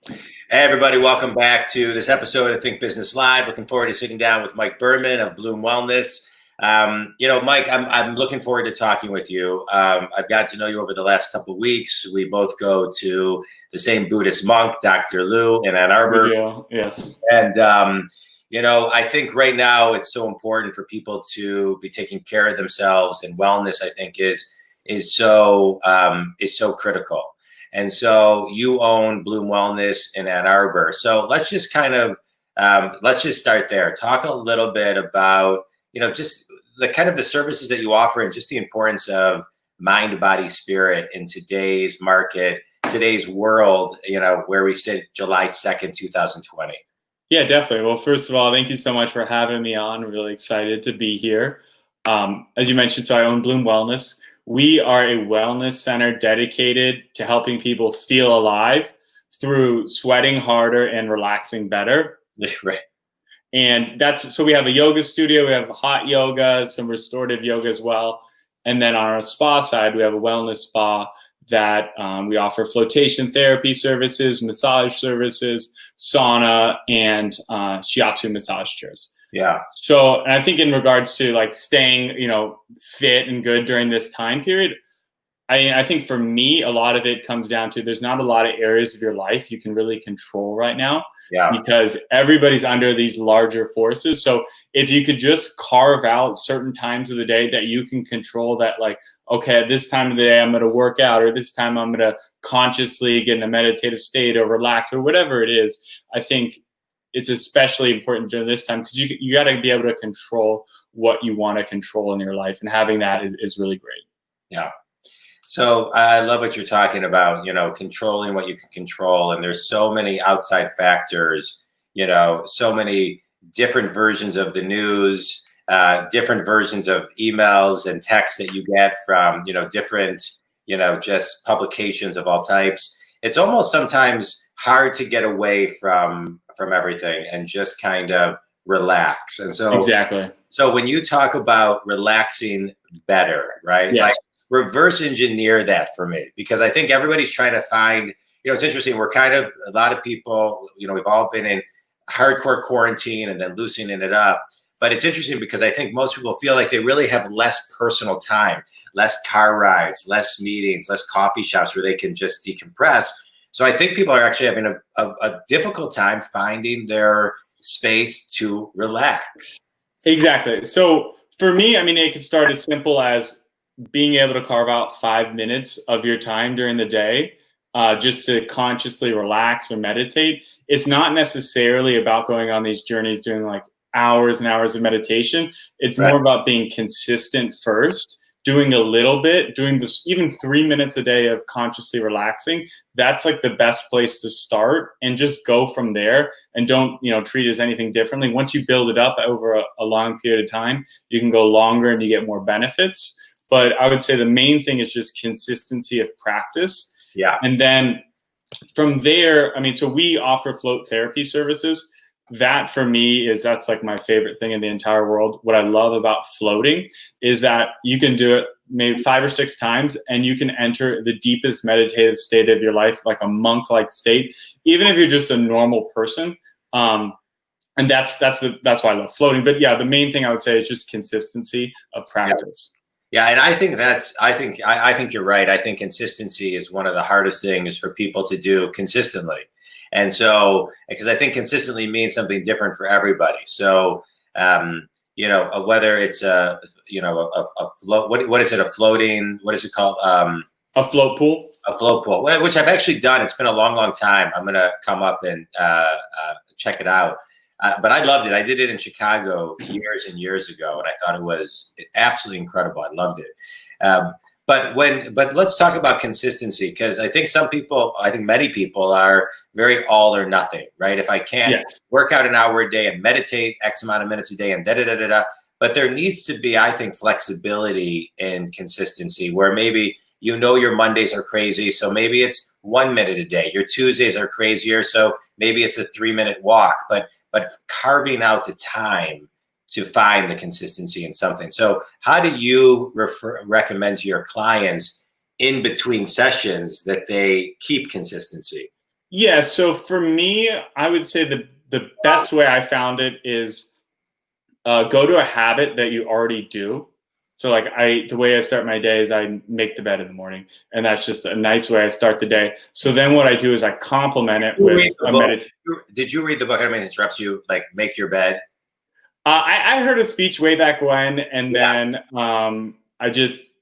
Hey, everybody, welcome back to this episode of Think Business Live. Looking forward to sitting down with Mike Berman of Bloom Wellness. Mike, I'm looking forward to talking with you. I've gotten to know you over the last couple of weeks. We both go to the same Buddhist monk, Dr. Lou, in Ann Arbor. We do, yes. And, I think right now it's so important for people to be taking care of themselves, and wellness, I think, is so critical. And so you own Bloom Wellness in Ann Arbor. So let's just start there. Talk a little bit about, just the kind of the services that you offer and just the importance of mind, body, spirit in today's market, today's world, where we sit July 2nd, 2020. Yeah, definitely. Well, first of all, thank you so much for having me on. I'm really excited to be here. As you mentioned, so I own Bloom Wellness. We are a wellness center dedicated to helping people feel alive through sweating harder and relaxing better. Right. And so we have a yoga studio, we have hot yoga, some restorative yoga as well. And then on our spa side, we have a wellness spa that we offer flotation therapy services, massage services, sauna, and shiatsu massage chairs. Yeah. So, and I think in regards to like staying, fit and good during this time period, I think for me, a lot of it comes down to there's not a lot of areas of your life you can really control right now. Yeah. Because everybody's under these larger forces. So if you could just carve out certain times of the day that you can control, that like, okay, at this time of the day, I'm going to work out, or this time I'm going to consciously get in a meditative state or relax or whatever it is. I think it's especially important during this time because you got to be able to control what you want to control in your life. And having that is really great. Yeah. So I love what you're talking about, controlling what you can control. And there's so many outside factors, so many different versions of the news, different versions of emails and texts that you get from, different, just publications of all types. It's almost sometimes hard to get away from everything and just kind of relax. And so Exactly. So when you talk about relaxing better, right? Yes. Like, reverse engineer that for me, because I think everybody's trying to find, it's interesting. We're kind of, a lot of people, we've all been in hardcore quarantine and then loosening it up. But it's interesting because I think most people feel like they really have less personal time, less car rides, less meetings, less coffee shops where they can just decompress. So I think people are actually having a difficult time finding their space to relax. Exactly. So for me, it can start as simple as being able to carve out 5 minutes of your time during the day just to consciously relax or meditate. It's not necessarily about going on these journeys, doing like hours and hours of meditation. It's Right. more about being consistent first, doing a little bit, doing this even 3 minutes a day of consciously relaxing. That's like the best place to start, and just go from there, and don't, treat it as anything differently. Once you build it up over a long period of time, you can go longer and you get more benefits. But I would say the main thing is just consistency of practice. Yeah. And then from there, so we offer float therapy services. That for me that's like my favorite thing in the entire world. What I love about floating is that you can do it maybe 5 or 6 times and you can enter the deepest meditative state of your life, like a monk-like state, even if you're just a normal person. And that's why I love floating. But yeah, the main thing I would say is just consistency of practice. Yeah, and I think you're right. I think consistency is one of the hardest things for people to do consistently. And so, because I think consistently means something different for everybody. So, whether it's a float, what is it? A floating, what is it called? A float pool. A float pool, which I've actually done. It's been a long, long time. I'm going to come up and check it out. But I loved it. I did it in Chicago years and years ago, and I thought it was absolutely incredible. I loved it. But let's talk about consistency, because I think many people are very all or nothing, right? If I can't work out an hour a day and meditate X amount of minutes a day and da-da-da-da-da, but there needs to be, I think, flexibility and consistency, where maybe your Mondays are crazy, so maybe it's 1 minute a day. Your Tuesdays are crazier, so maybe it's a 3-minute walk, but carving out the time to find the consistency in something. So how do you recommend to your clients in between sessions that they keep consistency? Yeah. So for me, I would say the best way I found it is go to a habit that you already do. So like the way I start my day is I make the bed in the morning, and that's just a nice way I start the day. So then what I do is I complement it with a meditation. Did you read the book? I don't mean to interrupt you. Like Make Your Bed. I heard a speech way back when, and then I just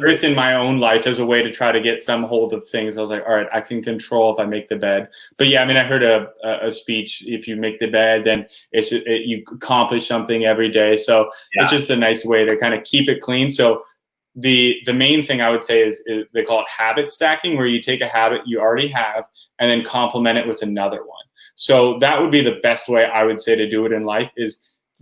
within my own life as a way to try to get some hold of things. I was like, all right, I can control if I make the bed. But yeah, I mean, I heard a speech. If you make the bed, then you accomplish something every day. So it's just a nice way to kind of keep it clean. So the main thing I would say is they call it habit stacking, where you take a habit you already have and then complement it with another one. So that would be the best way I would say to do it in life is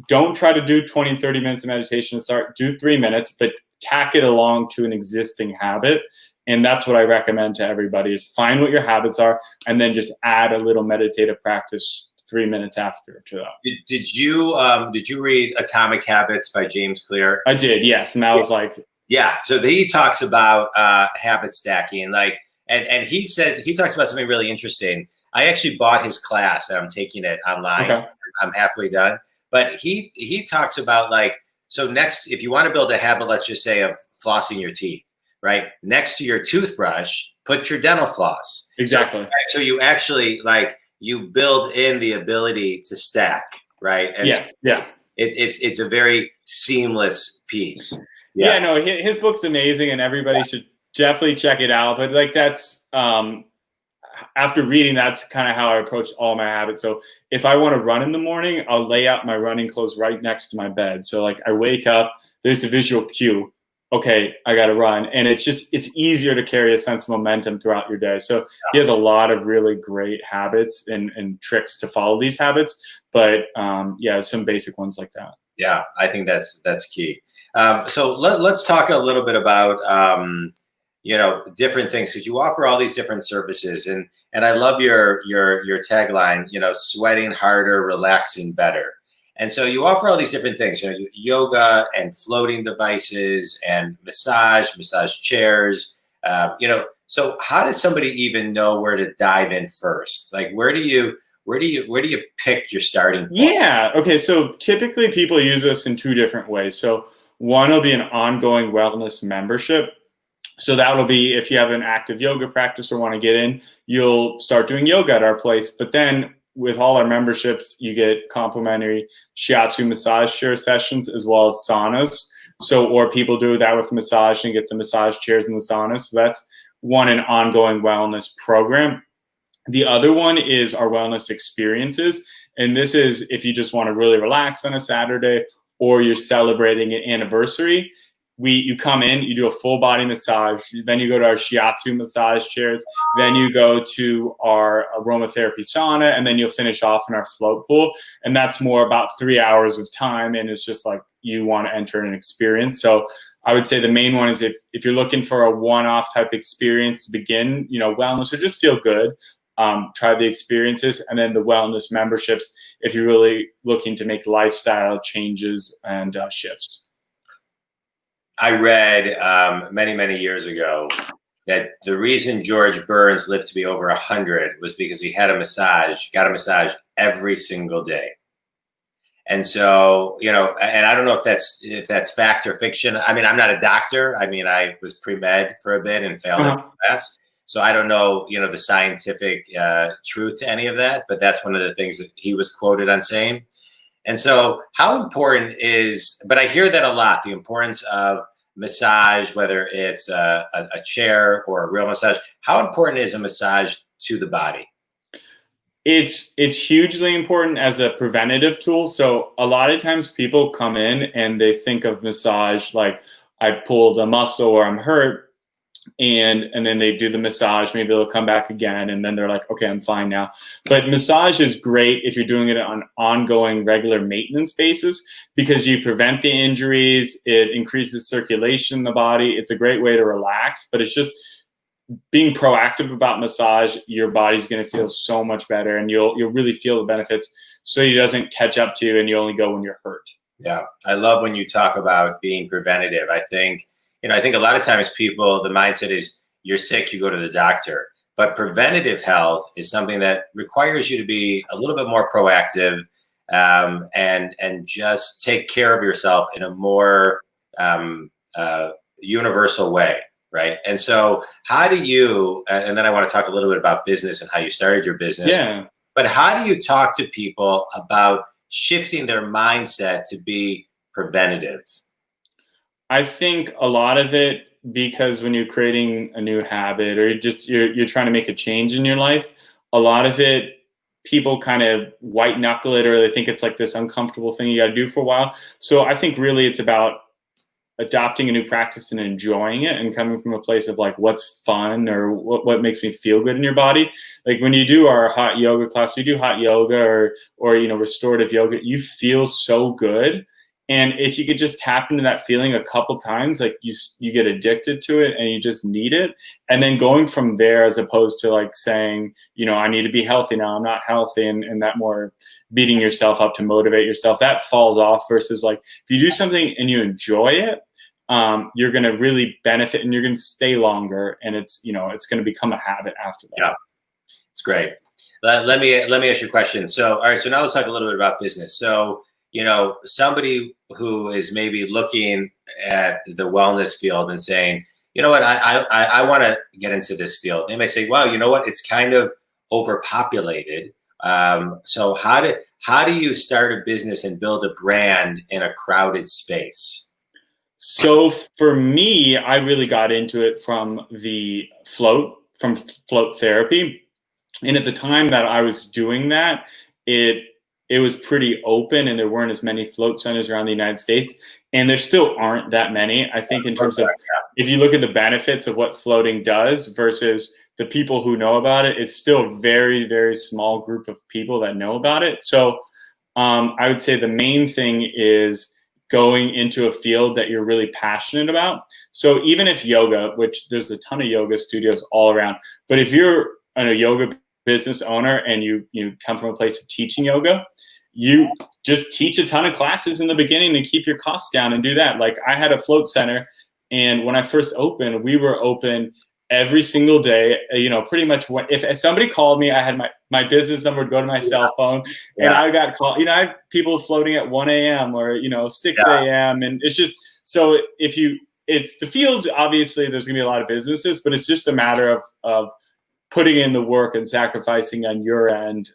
don't try to do 20, 30 minutes of meditation to start. Do 3 minutes, but tack it along to an existing habit. And that's what I recommend to everybody is find what your habits are and then just add a little meditative practice 3 minutes after to that. Did you read Atomic Habits by James Clear? I did, yes. And that was like, yeah. So he talks about habit stacking, like, and he talks about something really interesting. I actually bought his class and I'm taking it online. Okay. I'm halfway done. But he talks about like, so next, if you want to build a habit, let's just say of flossing your teeth, right? Next to your toothbrush, put your dental floss. Exactly. So you actually like, you build in the ability to stack, right? And yes. Yeah. It's a very seamless piece. Yeah, no, his book's amazing and everybody should definitely check it out. But like that's, after reading, that's kind of how I approach all my habits. So if I want to run in the morning, I'll lay out my running clothes right next to my bed. So like I wake up, there's a visual cue. Okay, I got to run. And it's easier to carry a sense of momentum throughout your day. So he has a lot of really great habits and tricks to follow these habits. But yeah, some basic ones like that. Yeah, I think that's key. So let's talk a little bit about, different things, because you offer all these different services, and I love your tagline, sweating harder, relaxing better. And so you offer all these different things, yoga and floating devices and massage chairs, so how does somebody even know where to dive in first? Like, where do you pick your starting point? Yeah. Okay. So typically people use this in two different ways. So one will be an ongoing wellness membership. So that'll be if you have an active yoga practice or want to get in, you'll start doing yoga at our place. But then with all our memberships, you get complimentary shiatsu massage chair sessions as well as saunas. So, or people do that with massage and get the massage chairs in the sauna. So that's one, an ongoing wellness program. The other one is our wellness experiences. And this is if you just want to really relax on a Saturday or you're celebrating an anniversary. You come in, you do a full body massage, then you go to our shiatsu massage chairs, then you go to our aromatherapy sauna, and then you'll finish off in our float pool. And that's more about 3 hours of time. And it's just like you want to enter an experience. So I would say the main one is if you're looking for a one-off type experience to begin, wellness or just feel good, try the experiences, and then the wellness memberships if you're really looking to make lifestyle changes and shifts. I read many, many years ago that the reason George Burns lived to be over 100 was because he got a massage every single day. And so, and I don't know if that's fact or fiction. I mean, I'm not a doctor. I mean, I was pre-med for a bit and failed in class. So I don't know, the scientific truth to any of that, but that's one of the things that he was quoted on saying. And so how important but I hear that a lot, the importance of massage, whether it's a chair or a real massage. How important is a massage to the body? It's hugely important as a preventative tool. So a lot of times people come in and they think of massage like I pulled a muscle or I'm hurt. And then they do the massage, maybe they'll come back again, and then they're like, okay, I'm fine now. But massage is great if you're doing it on ongoing regular maintenance basis because you prevent the injuries, it increases circulation in the body. It's a great way to relax, but it's just being proactive about massage, your body's going to feel so much better and you'll really feel the benefits so it doesn't catch up to you and you only go when you're hurt. Yeah, I love when you talk about being preventative. I think a lot of times people, the mindset is you're sick, you go to the doctor. But preventative health is something that requires you to be a little bit more proactive, and just take care of yourself in a more universal way, right? And so how do you, and then I want to talk a little bit about business and how you started your business. Yeah. But how do you talk to people about shifting their mindset to be preventative? I think a lot of it, because when you're creating a new habit or you're trying to make a change in your life, a lot of it, people kind of white knuckle it, or they think it's like this uncomfortable thing you got to do for a while. So I think really it's about adopting a new practice and enjoying it, and coming from a place of like what's fun or what makes me feel good in your body. Like when you do our hot yoga class, you do hot yoga or restorative yoga, you feel so good. And if you could just tap into that feeling a couple times, like you get addicted to it and you just need it. And then going from there, as opposed to like saying, I need to be healthy now, I'm not healthy, and that more beating yourself up to motivate yourself, that falls off. Versus like if you do something and you enjoy it, you're going to really benefit and you're going to stay longer, and it's going to become a habit after that. Yeah, it's great. Let me ask you a question. So, all right, so now let's talk a little bit about business. So, somebody who is maybe looking at the wellness field and saying, you know what, I want to get into this field. They may say, well, you know what, it's kind of overpopulated. So how do you start a business and build a brand in a crowded space? So for me, I really got into it from float therapy. And at the time that I was doing that, it was pretty open, and there weren't as many float centers around the United States. And there still aren't that many. I think in terms of, if you look at the benefits of what floating does versus the people who know about it, it's still a very, very small group of people that know about it. So I would say the main thing is going into a field that you're really passionate about. So even if yoga, which there's a ton of yoga studios all around, but if you're a yoga business owner and you come from a place of teaching yoga, you just teach a ton of classes in the beginning to keep your costs down and do that. Like I had a float center, and when I first opened, we were open every single day. Pretty much if somebody called me, I had my business number would go to my cell phone, and I got called. I had people floating at 1 a.m. or 6 a.m. and it's just, so it's the fields. Obviously, there's gonna be a lot of businesses, but it's just a matter of putting in the work and sacrificing on your end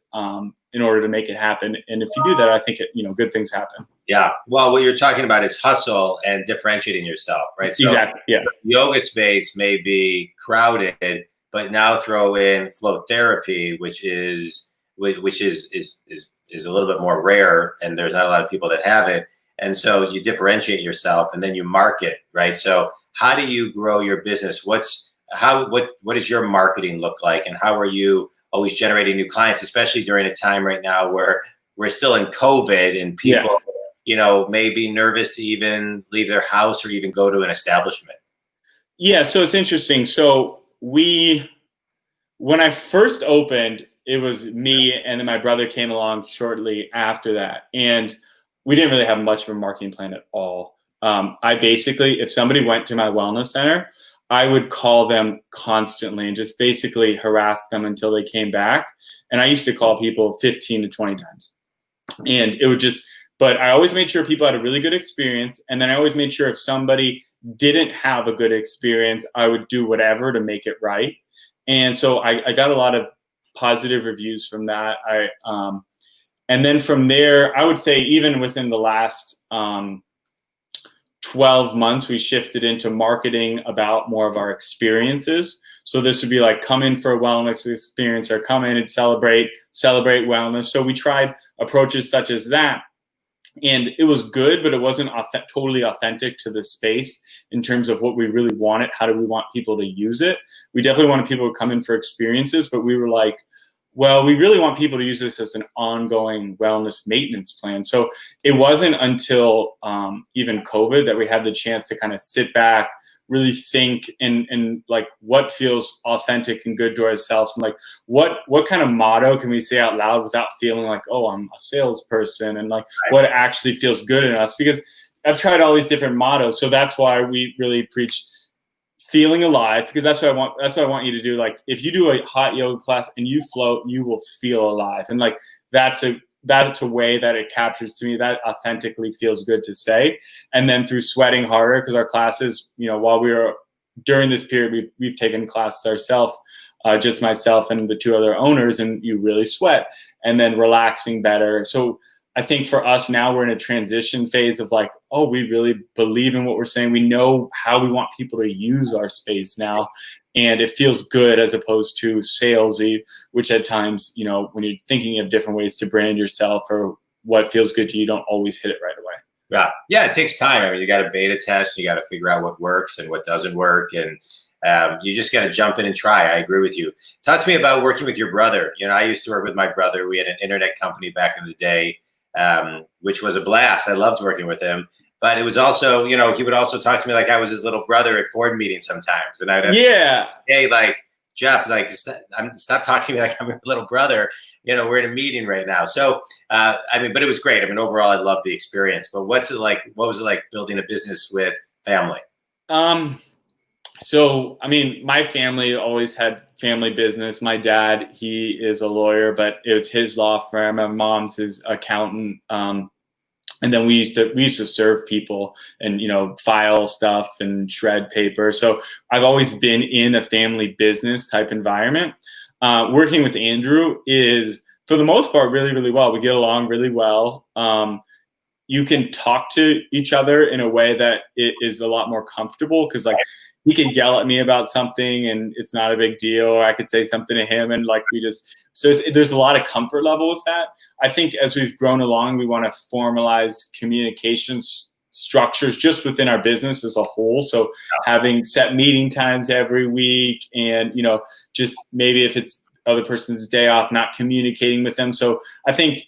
in order to make it happen. And if you do that, I think good things happen. Yeah. Well, what you're talking about is hustle and differentiating yourself, right? So exactly. Yeah. Yoga space may be crowded, but now throw in float therapy, which is a little bit more rare, and there's not a lot of people that have it. And so you differentiate yourself, and then you market, right? So how do you grow your business? What does your marketing look like, and how are you always generating new clients, especially during a time right now where we're still in COVID and people, may be nervous to even leave their house or even go to an establishment? Yeah, so it's interesting. So when I first opened, it was me, and then my brother came along shortly after that, and we didn't really have much of a marketing plan at all. I basically, if somebody went to my wellness center, I would call them constantly and just basically harass them until they came back. And I used to call people 15 to 20 times. And it would but I always made sure people had a really good experience. And then I always made sure if somebody didn't have a good experience, I would do whatever to make it right. And so I got a lot of positive reviews from that. And then from there, I would say even within the last 12 months, we shifted into marketing about more of our experiences. So this would be like, come in for a wellness experience, or come in and celebrate wellness. So we tried approaches such as that. And it was good, but it wasn't totally authentic to the space in terms of what we really wanted. How do we want people to use it? We definitely wanted people to come in for experiences, but we were like, well, we really want people to use this as an ongoing wellness maintenance plan. So it wasn't until even COVID that we had the chance to kind of sit back, really think and like what feels authentic and good to ourselves, and like what kind of motto can we say out loud without feeling like, oh, I'm a salesperson, and like what actually feels good in us. Because I've tried all these different mottos. So that's why we really preach feeling alive, because that's what I want you to do. Like if you do a hot yoga class and you float, you will feel alive. And like that's a way that it captures to me that authentically feels good to say. And then through sweating harder, because our classes, while we were during this period, we've taken classes ourselves, just myself and the two other owners, and you really sweat, and then relaxing better. So I think for us now, we're in a transition phase of like, oh, we really believe in what we're saying. We know how we want people to use our space now. And it feels good as opposed to salesy, which at times, when you're thinking of different ways to brand yourself or what feels good to you, don't always hit it right away. Yeah. Yeah. It takes time. I mean, you got to beta test, you got to figure out what works and what doesn't work. And you just got to jump in and try. I agree with you. Talk to me about working with your brother. I used to work with my brother. We had an internet company back in the day, which was a blast. I loved working with him. But it was also, he would also talk to me like I was his little brother at board meetings sometimes. And I'd have hey, like, Jeff, like, stop talking to me like I'm your little brother. We're in a meeting right now. So, but it was great. Overall, I loved the experience. But what was it like building a business with family? So, my family always had family business. My dad, he is a lawyer, but it was his law firm. My mom's his accountant. And then we used to serve people and, file stuff and shred paper. So I've always been in a family business type environment. Working with Andrew is, for the most part, really, really well. We get along really well. You can talk to each other in a way that it is a lot more comfortable, because like he can yell at me about something and it's not a big deal. Or I could say something to him and like there's a lot of comfort level with that. I think as we've grown along, we want to formalize communications structures just within our business as a whole. So having set meeting times every week and, just maybe if it's other person's day off, not communicating with them. So I think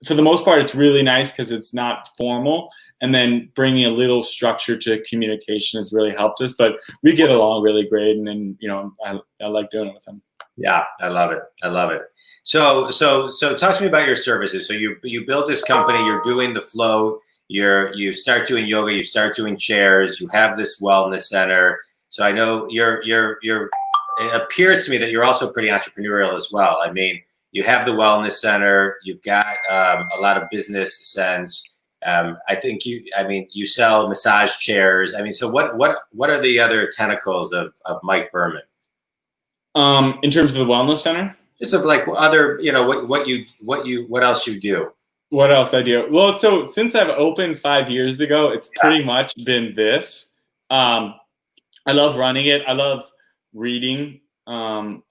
for the most part, it's really nice because it's not formal. And then bringing a little structure to communication has really helped us. But we get along really great. And then, I like doing it with him. Yeah, I love it. So talk to me about your services. So you build this company, you're doing the float, you start doing yoga, you start doing chairs, you have this wellness center. So I know it appears to me that you're also pretty entrepreneurial as well. You have the wellness center, you've got a lot of business sense. I think you sell massage chairs. So what are the other tentacles of Mike Berman? In terms of the wellness center? Just of like other, what else you do? What else I do? Well, so since I've opened 5 years ago, it's pretty much been this. I love running it. I love reading. So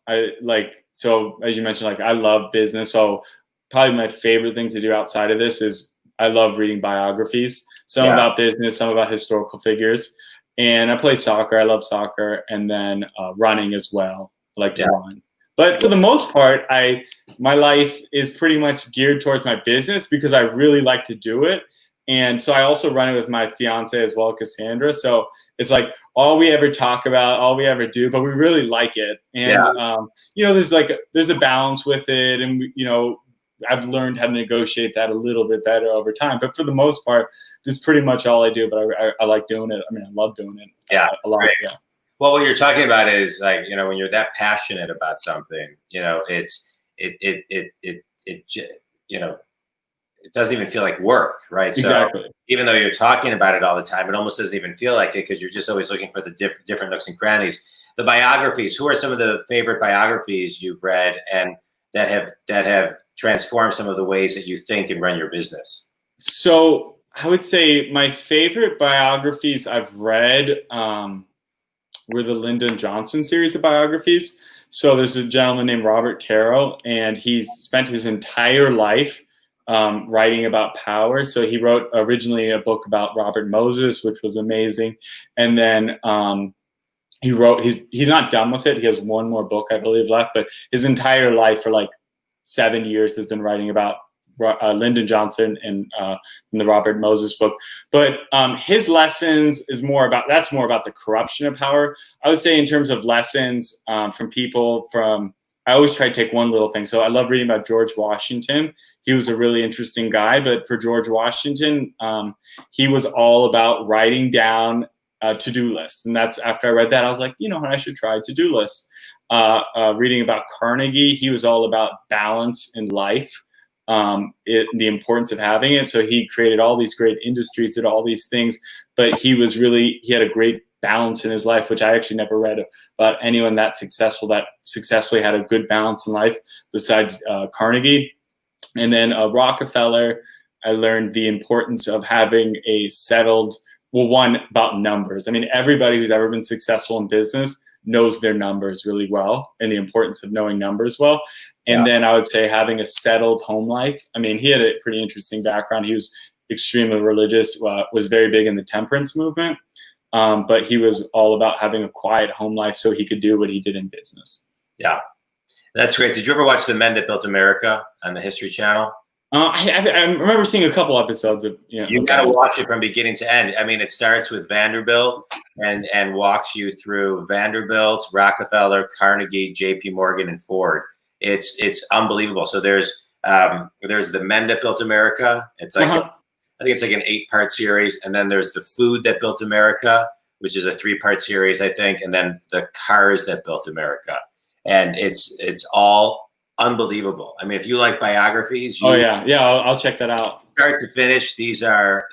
as you mentioned, like I love business. So probably my favorite thing to do outside of this is I love reading biographies, some about business, some about historical figures. And I play soccer. I love soccer. And then running as well. I like to run. But for the most part, my life is pretty much geared towards my business because I really like to do it. And so I also run it with my fiance as well, Cassandra. So it's like all we ever talk about, all we ever do, but we really like it. And, there's a balance with it. And, I've learned how to negotiate that a little bit better over time. But for the most part, this is pretty much all I do. But I like doing it. I love doing it a lot. Right. Yeah. Well, what you're talking about is like, when you're that passionate about something, it doesn't even feel like work, right? Exactly. So even though you're talking about it all the time, it almost doesn't even feel like it because you're just always looking for the different nooks and crannies. The biographies, who are some of the favorite biographies you've read and that have transformed some of the ways that you think and run your business? So I would say my favorite biographies I've read were the Lyndon Johnson series of biographies. So there's a gentleman named Robert Caro, and he's spent his entire life writing about power. So he wrote originally a book about Robert Moses, which was amazing. And then he's not done with it. He has one more book, I believe, left, but his entire life for like 7 years has been writing about Lyndon Johnson and the Robert Moses book. But his lessons is more about the corruption of power. I would say in terms of lessons from people I always try to take one little thing. So I love reading about George Washington. He was a really interesting guy, but for George Washington, he was all about writing down to-do lists. And that's after I read that, I was like, you know what, I should try to-do lists. Reading about Carnegie, he was all about balance in life, the importance of having it. So he created all these great industries, did all these things, but he had a great balance in his life, which I actually never read about anyone that successfully had a good balance in life besides Carnegie. And then Rockefeller, I learned the importance of having a settled, one, about numbers. I mean, everybody who's ever been successful in business knows their numbers really well and the importance of knowing numbers well. And then I would say having a settled home life. I mean, he had a pretty interesting background. He was extremely religious, was very big in the temperance movement, but he was all about having a quiet home life so he could do what he did in business. Yeah, that's great. Did you ever watch The Men That Built America on the History Channel? I remember seeing a couple episodes of. You got to watch it from beginning to end. I mean, it starts with Vanderbilt and walks you through Vanderbilt, Rockefeller, Carnegie, J.P. Morgan, and Ford. It's unbelievable. So there's The Men That Built America. It's like I think it's like an 8-part series, and then there's The Food That Built America, which is a 3-part series, I think, and then The Cars That Built America, and it's all unbelievable. I mean, if you like biographies, I'll check that out. Start to finish, these are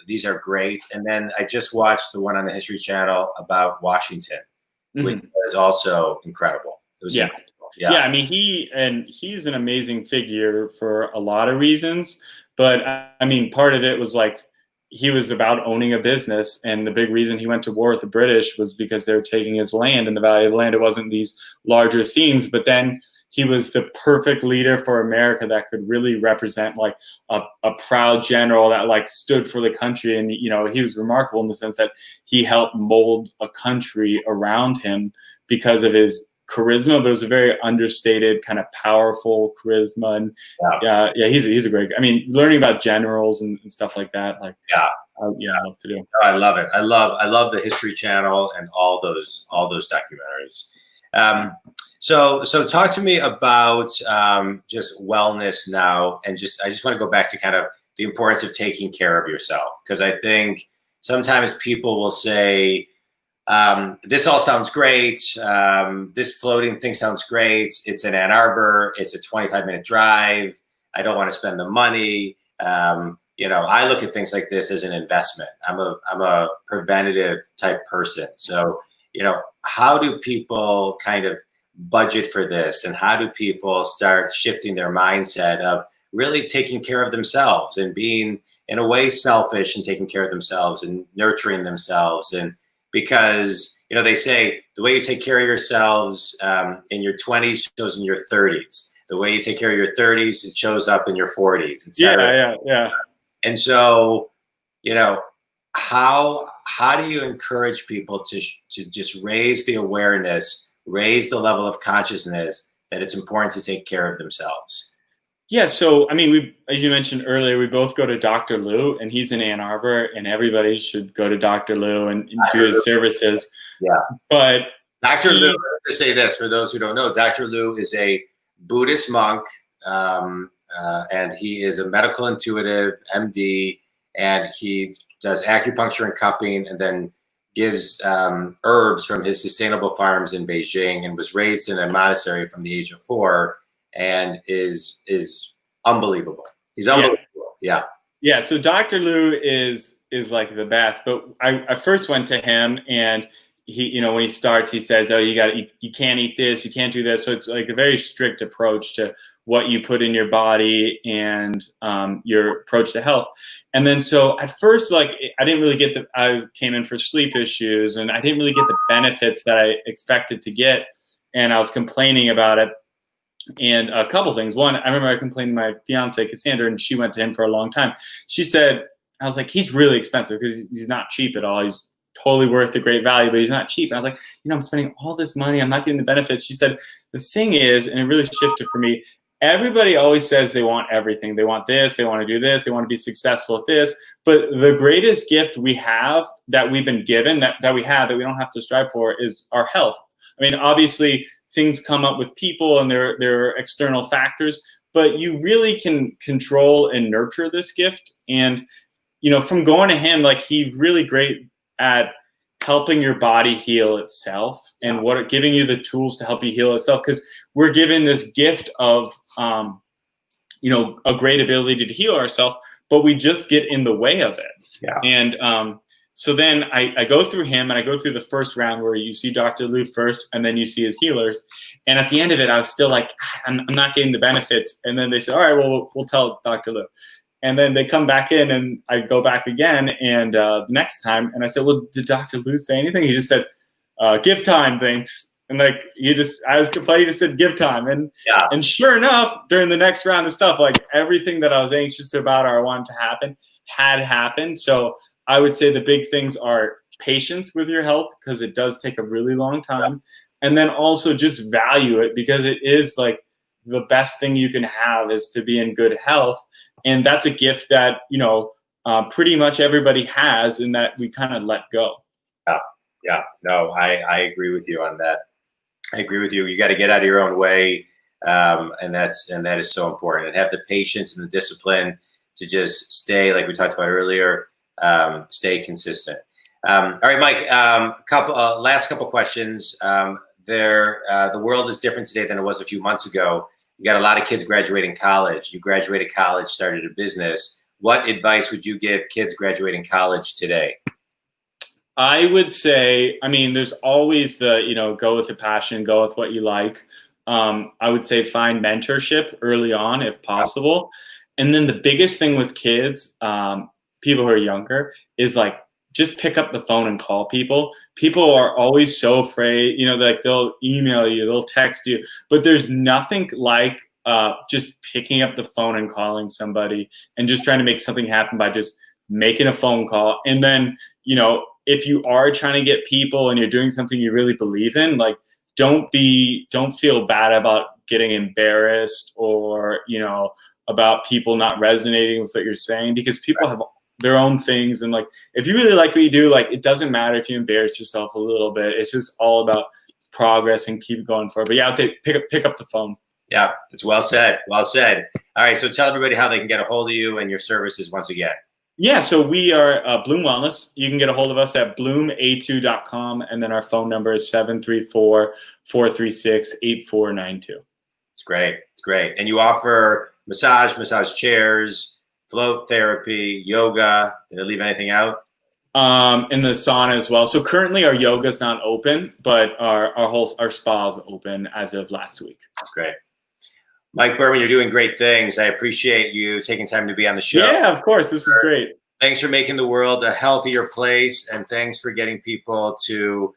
great. And then I just watched the one on the History Channel about Washington, which was also incredible. It was incredible. Yeah. I mean, he's an amazing figure for a lot of reasons, but I mean, part of it was like he was about owning a business, and the big reason he went to war with the British was because they were taking his land and the value of the land. It wasn't these larger themes, but then he was the perfect leader for America that could really represent like a proud general that like stood for the country. And, you know, he was remarkable in the sense that he helped mold a country around him because of his charisma, but it was a very understated kind of powerful charisma. And he's a great, I mean, learning about generals and stuff like that. Like, I love to do. I love it. I love the History Channel and all those documentaries. So talk to me about just wellness now, and I just want to go back to kind of the importance of taking care of yourself, because I think sometimes people will say, this all sounds great. This floating thing sounds great. It's in Ann Arbor. It's a 25-minute drive. I don't want to spend the money. I look at things like this as an investment. I'm a preventative type person. So, how do people kind of budget for this, and how do people start shifting their mindset of really taking care of themselves and being in a way selfish and taking care of themselves and nurturing themselves? And because they say the way you take care of yourselves in your 20s shows in your 30s. The way you take care of your 30s, it shows up in your 40s. Yeah. And so, how do you encourage people to just raise the awareness, raise the level of consciousness that it's important to take care of themselves? Yeah. So, I mean, as you mentioned earlier, we both go to Dr. Lou, and he's in Ann Arbor, and everybody should go to Dr. Lou and do his services. Yeah. But Dr. Lou, to say this, for those who don't know, Dr. Lou is a Buddhist monk, and he is a medical intuitive, MD, and he does acupuncture and cupping, and then gives herbs from his sustainable farms in Beijing, and was raised in a monastery from the age of 4, and is unbelievable. He's unbelievable. Yeah. So Dr. Lou is like the best, but I first went to him, and he, when he starts, he says, "Oh, you can't eat this, you can't do this." So it's like a very strict approach to what you put in your body and your approach to health. And then so at first, like, I didn't really get I came in for sleep issues, and I didn't really get the benefits that I expected to get. And I was complaining about it. And a couple things. One, I remember I complained to my fiance, Cassandra, and she went to him for a long time. She said, I was like, he's really expensive because he's not cheap at all. He's totally worth the great value, but he's not cheap. And I was like, I'm spending all this money. I'm not getting the benefits. She said, the thing is, and it really shifted for me, everybody always says they want everything. They want this, they want to do this, they want to be successful at this. But the greatest gift we have that we've been given, that we have, that we don't have to strive for, is our health. I mean, obviously, things come up with people and there are external factors, but you really can control and nurture this gift. And, from going to him, like, he's really great at helping your body heal itself and giving you the tools to help you heal itself. Because we're given this gift of, a great ability to heal ourselves, but we just get in the way of it. Yeah. And so then I go through him, and I go through the first round where you see Dr. Lou first, and then you see his healers. And at the end of it, I was still like, I'm not getting the benefits. And then they said, all right, well, we'll tell Dr. Lou. And then they come back in, and I go back again, and the next time, and I said, well, did Dr. Lou say anything? He just said, give time, thanks. And like, I was complaining, he just said, give time. And sure enough, during the next round of stuff, like everything that I was anxious about or I wanted to happen had happened. So I would say the big things are patience with your health, because it does take a really long time. And then also just value it, because it is like the best thing you can have is to be in good health. And that's a gift that, pretty much everybody has, and that we kind of let go. Yeah. No, I agree with you on that. I agree with you. You got to get out of your own way. And that is so important, and have the patience and the discipline to just stay, like we talked about earlier, stay consistent. All right, Mike, last couple questions. The world is different today than it was a few months ago. You got a lot of kids graduating college. You graduated college, started a business. What advice would you give kids graduating college today? I would say, there's always the, go with the passion, go with what you like. I would say find mentorship early on if possible. And then the biggest thing with kids, people who are younger, is like, just pick up the phone and call people. People are always so afraid, like they'll email you, they'll text you, but there's nothing like just picking up the phone and calling somebody and just trying to make something happen by just making a phone call. And then, if you are trying to get people and you're doing something you really believe in, like, don't feel bad about getting embarrassed or, about people not resonating with what you're saying, because people have their own things. And like, if you really like what you do, like, it doesn't matter if you embarrass yourself a little bit. It's just all about progress and keep going forward. But yeah, I'd say pick up the phone. Yeah, it's well said. Well said. All right. So tell everybody how they can get a hold of you and your services once again. Yeah, so we are Bloom Wellness. You can get a hold of us at blooma2.com, and then our phone number is 734-436-8492. It's great. It's great. And you offer massage chairs, float therapy, yoga. Did I leave anything out? In the sauna as well. So currently our yoga is not open, but our spa is open as of last week. That's great. Mike Berman, you're doing great things. I appreciate you taking time to be on the show. Yeah, of course. This is great. Thanks for making the world a healthier place, and thanks for getting people to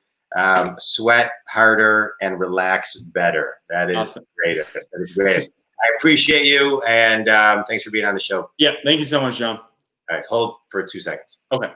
sweat harder and relax better. That is awesome. Great. That is great. I appreciate you, and thanks for being on the show. Yeah, thank you so much, John. All right, hold for 2 seconds. Okay.